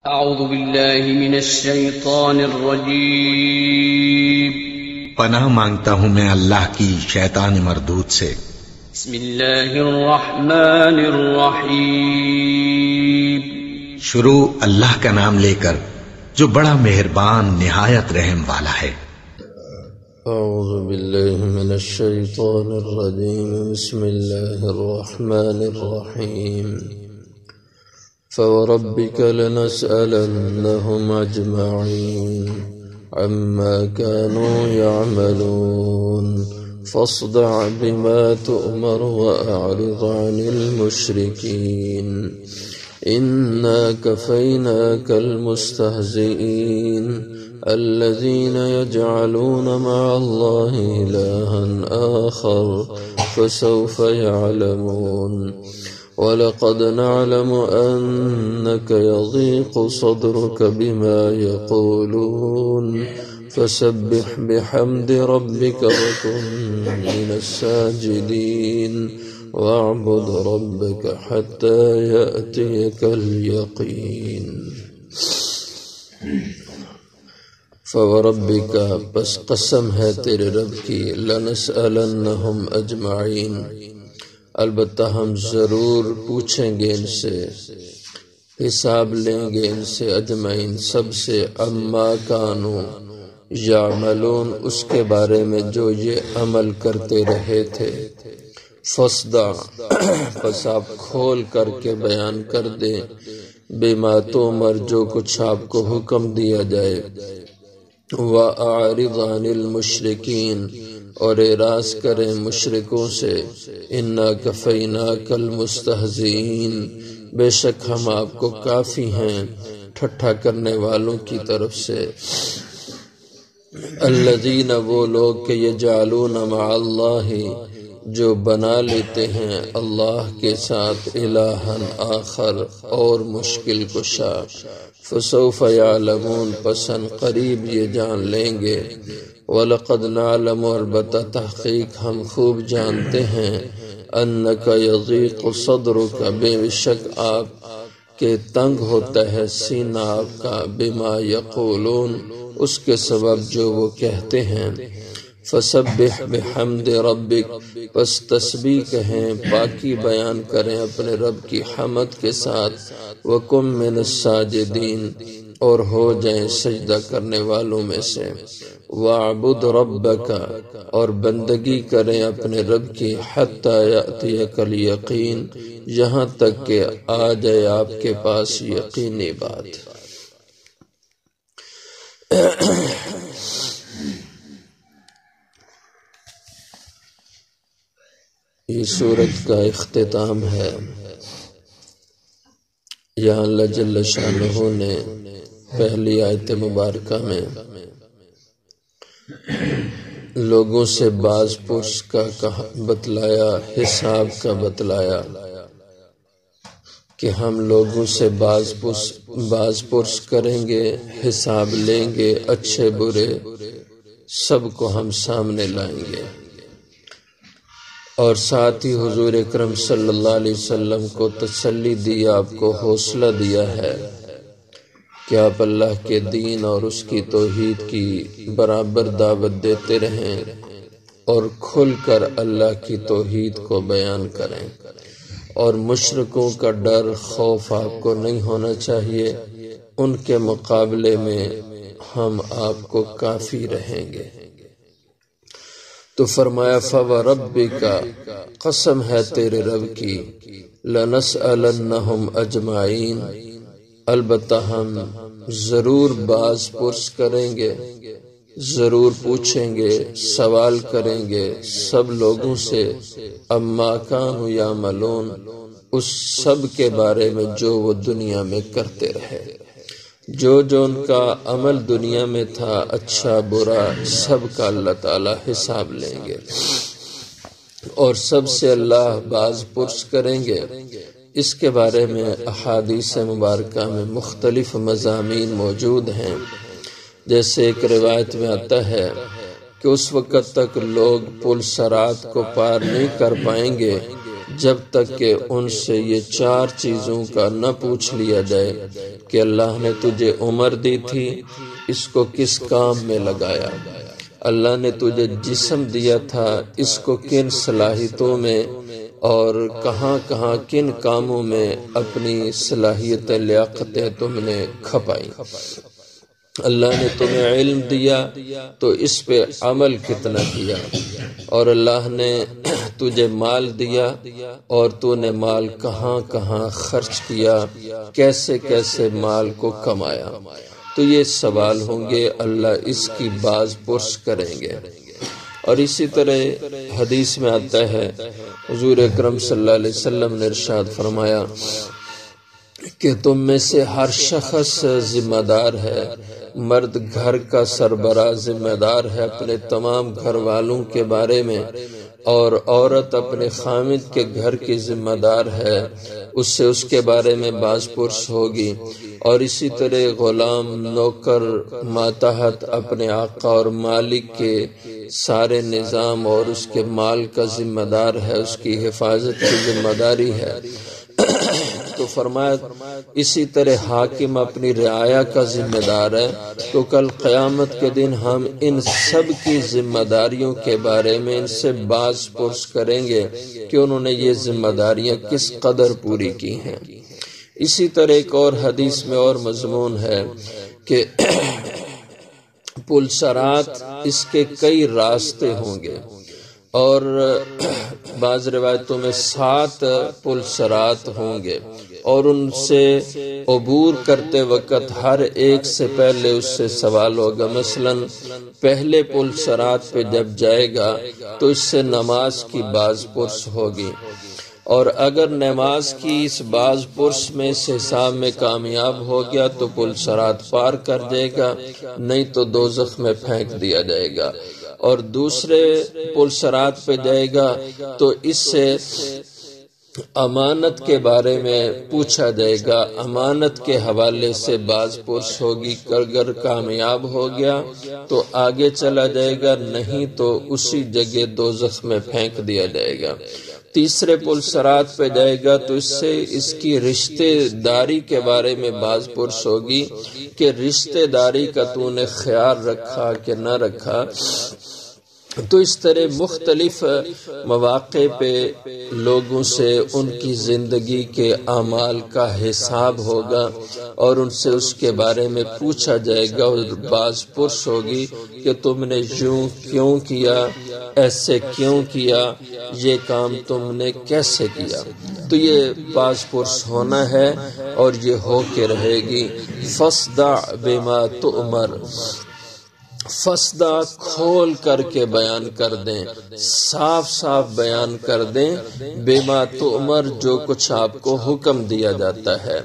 اعوذ باللہ من الشیطان الرجیم پناہ مانگتا ہوں میں اللہ کی شیطان مردود سے۔ بسم اللہ الرحمن الرحیم شروع اللہ کا نام لے کر جو بڑا مہربان نہایت رحم والا ہے۔ اعوذ باللہ من الشیطان الرجیم بسم اللہ الرحمن الرحیم فوربك لنسألنهم أجمعين عما كانوا يعملون فاصدع بما تؤمر وأعرض عن المشركين إنا كفيناك المستهزئين الذين يجعلون مع الله إلها آخر فسوف يعلمون وَلَقَدْ نَعْلَمُ أَنَّكَ يَضِيقُ صَدْرُكَ بِمَا يَقُولُونَ فَسَبِّحْ بِحَمْدِ رَبِّكَ وَكُن مِّنَ السَّاجِدِينَ وَاعْبُدْ رَبَّكَ حَتَّى يَأْتِيَكَ الْيَقِينُ فَوَرَبِّكَ بس قسم ہے تیرے رب کی لَنَسْأَلَنَّهُمْ أَجْمَعِينَ البتہ ہم ضرور پوچھیں گے ان سے، حساب لیں گے ان سے، اجمعین سب سے، اما کانوا یعملون اس کے بارے میں جو یہ عمل کرتے رہے تھے، فصدع پس آپ کھول کر کے بیان کر دیں، بما تؤمر جو کچھ آپ کو حکم دیا جائے، وَأَعْرِضْ عَنِ الْمُشْرِكِينَ اور اعراض کریں مشرکوں سے، اِنَّا كَفَيْنَاكَ الْمُسْتَهْزِئِينَ بے شک ہم آپ کو کافی ہیں ٹھٹھا کرنے والوں کی طرف سے، الذین وہ لوگ کہ یجعلون مع اللہ جو بنا لیتے ہیں اللہ کے ساتھ الہًا آخر اور مشکل کشا، فسوف یعلمون پس قریب یہ جان لیں گے، وَلَقَدْ نَعْلَمُ البتہ تحقیق ہم خوب جانتے ہیں، أَنَّكَ يَضِيقُ صَدْرُكَ بے شک آپ کے تنگ ہوتا ہے سینہ آپ کا، بِمَا يَقُولُونَ اس کے سبب جو وہ کہتے ہیں، فَسَبِّحْ بِحَمْدِ رَبِّكَ پس تسبیح کہیں پاکی بیان کریں اپنے رب کی حمد کے ساتھ، وَكُن مِّنَ السَّاجِدِينَ اور ہو جائیں سجدہ کرنے والوں میں سے، وَاعْبُدْ رَبَّكَ اور بندگی کریں اپنے رب کی، حَتَّى يَأْتِيَكَ الْيَقِينُ یہاں تک کہ آ جائے آپ کے پاس یقینی بات۔ یہ سورت کا اختتام ہے۔ یہاں اللہ جل شانہ نے پہلی آیت مبارکہ میں لوگوں سے باز پرس کا بتلایا، حساب کا بتلایا کہ ہم لوگوں سے باز پرس کریں گے، حساب لیں گے، اچھے برے سب کو ہم سامنے لائیں گے، اور ساتھ ہی حضور اکرم صلی اللہ علیہ وسلم کو تسلی دی، آپ کو حوصلہ دیا ہے کہ آپ اللہ کے دین اور اس کی توحید کی برابر دعوت دیتے رہیں اور کھل کر اللہ کی توحید کو بیان کریں، اور مشرکوں کا ڈر خوف آپ کو نہیں ہونا چاہیے، ان کے مقابلے میں ہم آپ کو کافی رہیں گے۔ تو فرمایا فَوَرَبِّكَ قسم ہے تیرے رب کی، لَنَسْأَلَنَّهُمْ أَجْمَعِينَ البتہ ہم ضرور باز پرس کریں گے، ضرور پوچھیں گے، سوال کریں گے سب لوگوں سے، اما کانوا یعملون اس سب کے بارے میں جو وہ دنیا میں کرتے رہے، جو ان کا عمل دنیا میں تھا اچھا برا سب کا اللہ تعالی حساب لیں گے، اور سب سے اللہ باز پرس کریں گے۔ اس کے بارے میں احادیث مبارکہ میں مختلف مضامین موجود ہیں، جیسے ایک روایت میں آتا ہے کہ اس وقت تک لوگ پل صراط کو پار نہیں کر پائیں گے جب تک کہ ان سے یہ 4 چیزوں کا نہ پوچھ لیا جائے کہ اللہ نے تجھے عمر دی تھی، اس کو کس کام میں لگایا، اللہ نے تجھے جسم دیا تھا، اس کو کن صلاحیتوں میں اور کہاں کہاں کن کاموں میں اپنی صلاحیتیں لیاقتیں تم نے کھپائی، اللہ نے تمہیں علم دیا تو اس پہ عمل کتنا کیا، اور اللہ نے تجھے مال دیا اور تو نے مال کہاں کہاں خرچ کیا، کیسے کیسے مال کو کمایا۔ تو یہ سوال ہوں گے، اللہ اس کی باز پرس کریں گے۔ اور اسی طرح حدیث میں آتا ہے، حضور اکرم صلی اللہ علیہ وسلم نے ارشاد فرمایا کہ تم میں سے ہر شخص ذمہ دار ہے، مرد گھر کا سربراہ ذمہ دار ہے اپنے تمام گھر والوں کے بارے میں، اور عورت اپنے خامد کے گھر کی ذمہ دار ہے، اس سے اس کے بارے میں باز پرس ہوگی، اور اسی طرح غلام نوکر ماتحت اپنے آقا اور مالک کے سارے نظام اور اس کے مال کا ذمہ دار ہے، اس کی حفاظت کی ذمہ داری ہے۔ تو فرمایا اسی طرح حاکم اپنی رعایا کا ذمہ دار ہے۔ تو کل قیامت کے دن ہم ان سب کی ذمہ داریوں کے بارے میں ان سے باز پرس کریں گے کہ انہوں نے یہ ذمہ داریاں کس قدر پوری کی ہیں۔ اسی طرح ایک اور حدیث میں اور مضمون ہے کہ پلسرات اس کے کئی راستے ہوں گے، اور بعض روایتوں میں 7 پلسرات ہوں گے، اور ان سے عبور کرتے وقت ہر ایک سے پہلے اس سے سوال ہوگا۔ مثلا پہلے پلسرات پہ جب جائے گا تو اس سے نماز کی باز پرس ہوگی، اور اگر نماز کی اس باز پرس میں اس حساب میں کامیاب ہو گیا تو پلسرات پار کر جائے گا، نہیں تو دوزخ میں پھینک دیا جائے گا۔ اور دوسرے پلسرات پہ جائے گا تو اس سے امانت کے بارے میں پوچھا جائے گا، امانت کے حوالے سے باز پرس ہوگی، اگر کامیاب ہو گیا تو آگے چلا جائے گا، نہیں تو اسی جگہ دوزخ میں پھینک دیا جائے گا۔ تیسرے پلسرات پہ جائے گا تو اس سے اس کی رشتے داری کے بارے میں باز پرس ہوگی کہ رشتے داری کا تو نے خیال رکھا کہ نہ رکھا۔ تو اس طرح مختلف مواقع پہ لوگوں سے ان کی زندگی کے اعمال کا حساب ہوگا، اور ان سے اس کے بارے میں پوچھا جائے گا، اور باز پرس ہوگی کہ تم نے یوں کیوں کیا، ایسے کیوں کیا، یہ کام تم نے کیسے کیا۔ تو یہ باز پرس ہونا ہے اور یہ ہو کے رہے گی۔ فَاصْدَعْ بِمَا تُؤْمَرْ، فسدہ کھول کر کے بیان کر دیں، صاف صاف بیان کر دیں، بما تؤمر جو کچھ آپ کو حکم دیا جاتا ہے۔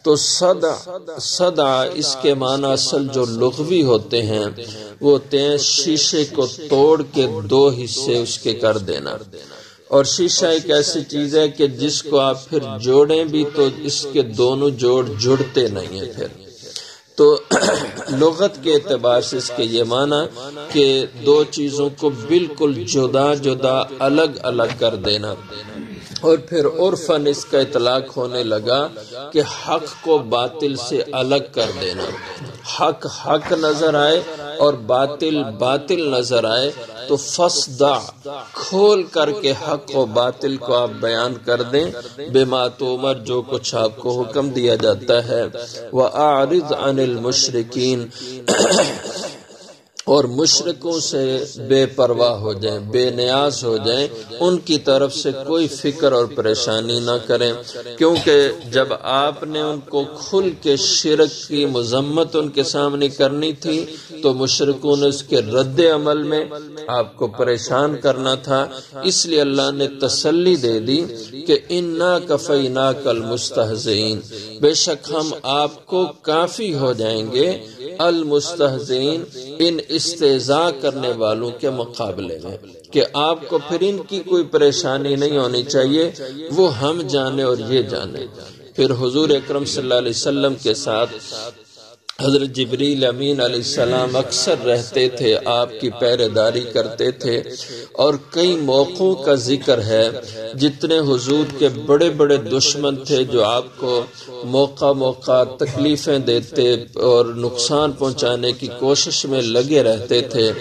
تو صدع اس کے معنی اصل جو لغوی ہوتے ہیں وہ ہوتے ہیں شیشے کو توڑ کے 2 حصے اس کے کر دینا، اور شیشہ ایک ایسی چیز ہے کہ جس کو آپ پھر جوڑیں بھی تو اس کے دونوں جوڑ جڑتے نہیں ہیں پھر۔ تو لغت کے اعتبار سے اس کے یہ معنی کہ 2 چیزوں کو بالکل جدا جدا الگ الگ کر دینا، اور پھر عرفاً اس کا اطلاق ہونے لگا کہ حق کو باطل سے الگ کر دینا، حق حق نظر آئے اور باطل باطل نظر آئے تو فصدع کھول کر کے حق و باطل کو آپ بیان کر دیں، بما تؤمر جو کچھ آپ کو حکم دیا جاتا ہے، وَأَعْرِضْ عَنِ الْمُشْرِكِينَ اور مشرکوں سے بے پرواہ ہو جائیں، بے نیاز ہو جائیں، ان کی طرف سے کوئی فکر اور پریشانی نہ کریں، کیونکہ جب آپ نے ان کو کھل کے شرک کی مذمت ان کے سامنے کرنی تھی تو مشرکوں نے اس کے رد عمل میں آپ کو پریشان کرنا تھا، اس لیے اللہ نے تسلی دے دی کہ اِنَّا كَفَيْنَاكَ الْمُسْتَهْزِئِينَ، بے شک ہم آپ کو کافی ہو جائیں گے، المستہزئین ان استہزاء کرنے والوں کے مقابلے میں، کہ آپ کو پھر ان کی کوئی پریشانی نہیں ہونی چاہیے، وہ ہم جانے اور یہ جانے۔ پھر حضور اکرم صلی اللہ علیہ وسلم کے ساتھ حضرت جبریل امین علیہ السلام اکثر رہتے تھے، آپ کی پہرے داری کرتے تھے، اور کئی موقعوں کا ذکر ہے جتنے حضور کے بڑے بڑے دشمن تھے جو آپ کو موقع تکلیفیں دیتے اور نقصان پہنچانے کی کوشش میں لگے رہتے تھے۔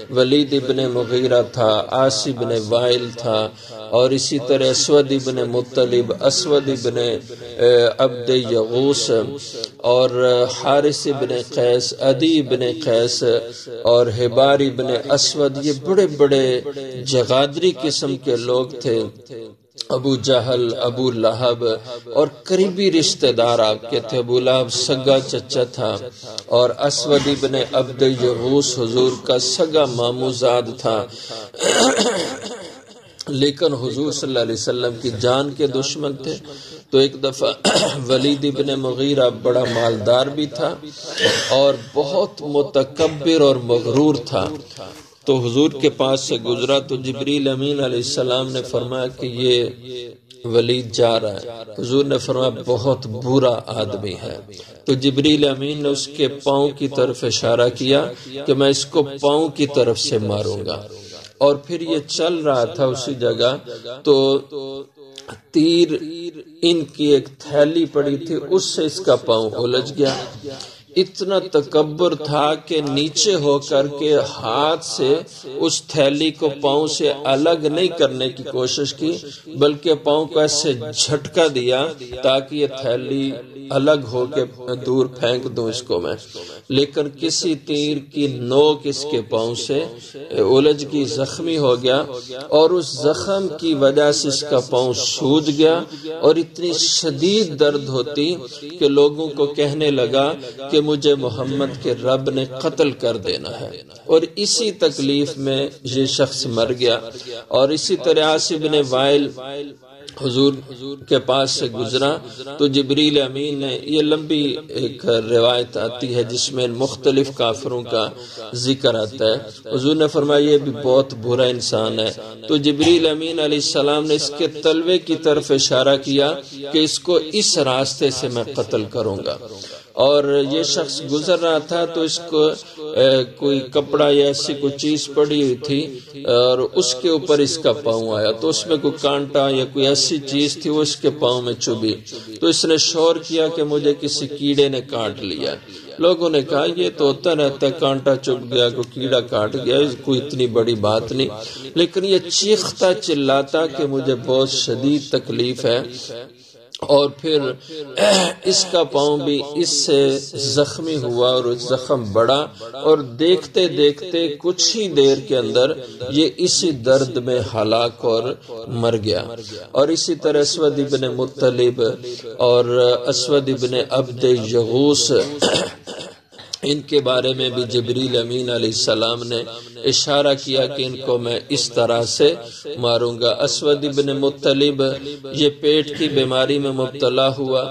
ولید ابن مغیرہ تھا، عاص ابن وائل تھا، اور اسی طرح اسود ابن مطلب، اسود ابن عبد یغوس، اور حارث ابن قیس، عدی ابن قیس، اور حبار ابن اسود، یہ بڑے بڑے جغادری قسم کے لوگ تھے۔ ابو جہل، ابو لہب، اور قریبی رشتہ دار آپ کے تھے۔ ابو لہب سگا چچا تھا، اور اسود ابن عبد یغوس حضور کا سگا ماموزاد تھا، لیکن حضور صلی اللہ علیہ وسلم کی جان کے دشمن تھے۔ تو ایک دفعہ ولید ابن مغیرہ بڑا مالدار بھی تھا اور بہت متکبر اور مغرور تھا، تو حضور کے پاس سے گزرا تو جبریل امین علیہ السلام نے فرمایا کہ یہ ولید جا رہا ہے۔ حضور نے فرمایا بہت برا آدمی ہے، تو جبریل امین نے اس کے پاؤں کی طرف اشارہ کیا کہ میں اس کو پاؤں کی طرف سے ماروں گا، اور پھر یہ چل رہا تھا اسی جگہ تو تیر ان کی ایک تھیلی پڑی تھی، اس سے اس کا پاؤں الجھ گیا۔ اتنا تکبر تھا کہ نیچے ہو کر کے ہاتھ سے اس تھیلی کو پاؤں سے الگ نہیں کرنے کی کوشش کی، بلکہ پاؤں کو ایسے جھٹکا دیا تاکہ یہ تھیلی الگ ہو کے دور پھینک دوں اس کو میں، لیکن کسی تیر کی نوک اس کے پاؤں سے الجھ گئی، زخمی ہو گیا، اور اس زخم کی وجہ سے اس کا پاؤں سوج گیا، اور اتنی شدید درد ہوتی کہ لوگوں کو کہنے لگا کہ مجھے محمد کے رب نے قتل کر دینا ہے، اور اسی تکلیف میں یہ شخص مر گیا۔ اور اسی طرح عاص بن وائل حضور کے پاس سے گزرا تو جبریل امین نے، یہ لمبی ایک روایت آتی ہے جس میں مختلف کافروں کا ذکر آتا ہے، حضور نے فرمایا یہ بھی بہت برا انسان ہے، تو جبریل امین علیہ السلام نے اس کے تلوے کی طرف اشارہ کیا کہ اس کو اس راستے سے میں قتل کروں گا، اور یہ شخص گزر رہا تھا تو اس کو کوئی کپڑا یا ایسی کوئی چیز پڑی ہوئی تھی اور اس کے اوپر اس کا پاؤں آیا، تو اس میں کوئی کانٹا یا کوئی ایسی چیز تھی وہ اس کے پاؤں میں چبھی، تو اس نے شور کیا کہ مجھے کسی کیڑے نے کاٹ لیا۔ لوگوں نے کہا یہ تو ہوتا رہتا ہے، کانٹا چبھ گیا، کوئی کیڑا کاٹ گیا، کوئی اتنی بڑی بات نہیں، لیکن یہ چیختا چلاتا کہ مجھے بہت شدید تکلیف ہے، اور پھر اس کا پاؤں بھی اس سے زخمی ہوا اور زخم بڑا، اور دیکھتے دیکھتے کچھ ہی دیر کے اندر یہ اسی درد میں ہلاک اور مر گیا۔ اور اسی طرح اسود ابن مطلب اور اسود ابن عبد یغوس، ان کے بارے میں بھی جبریل امین علیہ السلام نے اشارہ کیا کہ ان کو میں اس طرح سے ماروں گا۔ اسود ابن مطلب یہ پیٹ کی بیماری میں مبتلا ہوا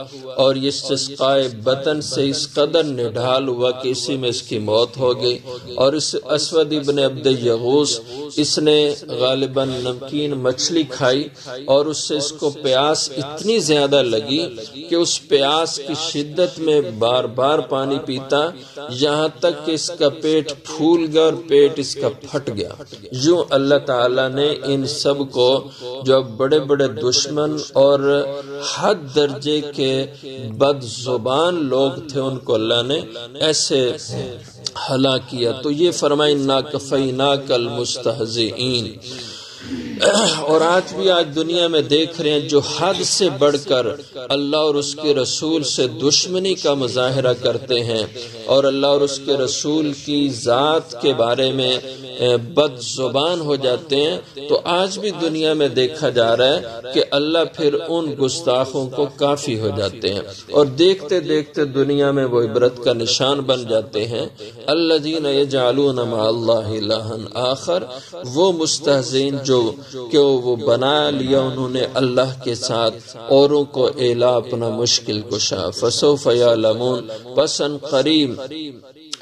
اور یہ استسقائے بطن سے اس قدر نڈھال ہوا کہ اسی میں اس کی موت ہو گئی۔ اور اس اسود ابن عبد یغوس، اس نے غالباً نمکین مچھلی کھائی اور اس سے اس کو پیاس اتنی زیادہ لگی کہ اس پیاس کی شدت میں بار بار پانی پیتا، یہاں تک کہ اس کا پیٹ پھول گیا اور پیٹ اس کا پھٹ گیا۔ یوں اللہ تعالیٰ نے ان سب کو، جو بڑے بڑے دشمن اور حد درجے کے بد زبان لوگ تھے، ان کو اللہ نے ایسے ہلاک کیا۔ تو یہ فرمائے انا کفیناک المستہزئین۔ اور آج دنیا میں دیکھ رہے ہیں جو حد سے بڑھ کر اللہ اور اس کے رسول سے دشمنی کا مظاہرہ کرتے ہیں اور اللہ اور اس کے رسول کی ذات کے بارے میں بد زبان ہو جاتے ہیں، تو آج بھی دنیا میں دیکھا جا رہا ہے کہ اللہ پھر ان گستاخوں کو کافی ہو جاتے ہیں، اور دیکھتے دیکھتے دنیا میں وہ عبرت کا نشان بن جاتے ہیں۔ الذین یجعلون مع اللہ الہا آخر، وہ مستہزئین جو کہ وہ بنا لیا انہوں نے اللہ کے ساتھ اوروں کو الہ اپنا مشکل کشا۔ فسوف یعلمون، پس ان قریب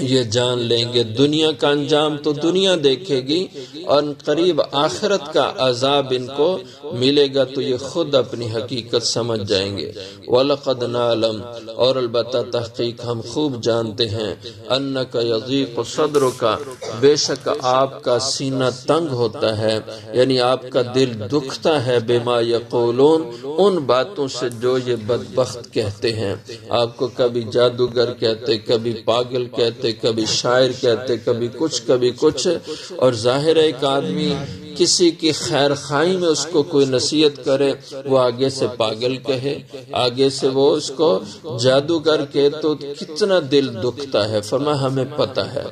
یہ جان لیں گے دنیا کا انجام تو دنیا دیکھے گی، اور قریب آخرت کا عذاب ان کو ملے گا تو یہ خود اپنی حقیقت سمجھ جائیں گے۔ وَلَقَدْ نَعْلَمُ، اور البتہ تحقیق ہم خوب جانتے ہیں، أَنَّكَ يَضِيقُ صَدْرُكَ، بے شک آپ کا سینہ تنگ ہوتا ہے، یعنی آپ کا دل دکھتا ہے، بِمَا يَقُولُونَ، ان باتوں سے جو یہ بدبخت کہتے ہیں۔ آپ کو کبھی جادوگر کہتے، کبھی پاگل کہتے، کبھی شاعر کہتے، کبھی کچھ، اور ظاہر ہے ایک آدمی کسی کی خیر خواہی میں اس کو کوئی نصیحت کرے، وہ آگے سے پاگل کہے، آگے سے وہ اس کو جادوگر کہے، تو کتنا دل دکھتا ہے۔ فرمایا ہمیں پتہ ہے،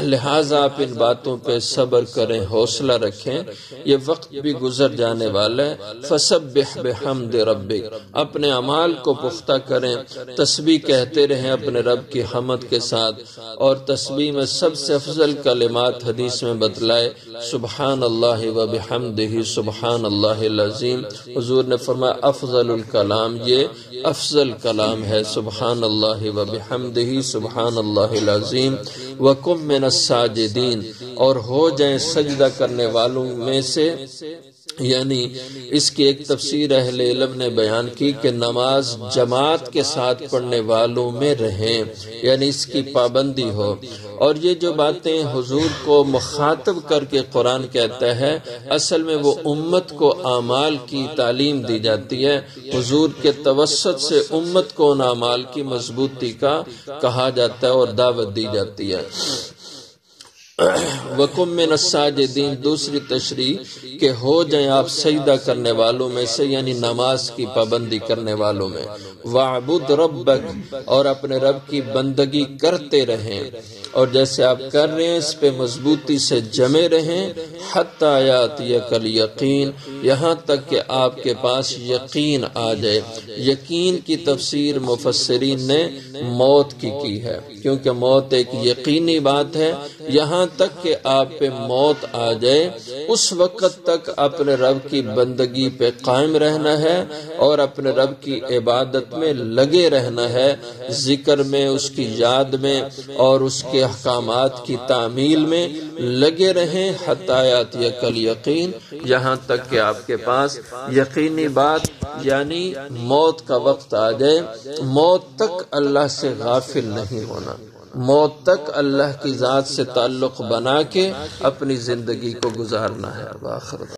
لہٰذا آپ ان باتوں پہ صبر کریں، حوصلہ رکھیں، یہ وقت بھی گزر جانے والا ہے۔ فسبح بحمد ربک، اپنے اعمال کو پختہ کریں، تسبیح کہتے رہیں اپنے رب کی حمد کے ساتھ، اور تسبیح میں سب سے افضل کلمات حدیث میں بتلائے سبحان اللہ و بحمدہ سبحان اللہ العظیم۔ حضور نے فرمایا افضل الکلام، یہ افضل کلام ہے، سبحان اللہ و بحمدہ سبحان اللہ العظیم۔ وَقُمْ مِنَ السَّاجِدِينَ، اور ہو جائیں سجدہ کرنے والوں میں سے، یعنی اس کی ایک تفسیر اہل علم نے بیان کی کہ نماز جماعت کے ساتھ پڑھنے والوں میں رہیں، یعنی اس کی پابندی ہو۔ اور یہ جو باتیں حضور کو مخاطب کر کے قرآن کہتا ہے، اصل میں وہ امت کو اعمال کی تعلیم دی جاتی ہے، حضور کے توسط سے امت کو ان اعمال کی مضبوطی کا کہا جاتا ہے اور دعوت دی جاتی ہے۔ وَقُمْ مِنَ السَّاجِدِينَ، دوسری تشریح کہ ہو جائیں آپ سجدہ کرنے والوں میں سے، یعنی نماز کی پابندی کرنے والوں میں۔ وَاعْبُدْ رَبَّكَ، اور اپنے رب کی بندگی کرتے رہیں، اور جیسے آپ کر رہے ہیں اس پہ مضبوطی سے جمے رہیں، حَتَّى يَأْتِيَكَ الْيَقِينُ، یہاں تک کہ آپ کے پاس یقین آ جائے۔ یقین کی تفسیر مفسرین نے موت کی ہے، کیونکہ موت ایک یقینی بات ہے۔ یہاں تک کہ آپ پہ موت آ جائے، اس وقت تک اپنے رب کی بندگی پہ قائم رہنا ہے، اور اپنے رب کی عبادت میں لگے رہنا ہے، ذکر میں، اس کی یاد میں، اور اس کے احکامات کی تعمیل میں لگے رہیں۔ حتی یاتیک الیقین، یہاں تک کہ آپ کے پاس یقینی بات یعنی موت کا وقت آ جائے۔ موت تک اللہ سے غافل نہیں ہونا، موت تک اللہ کی ذات سے تعلق بنا کے اپنی زندگی کو گزارنا ہے۔ آخر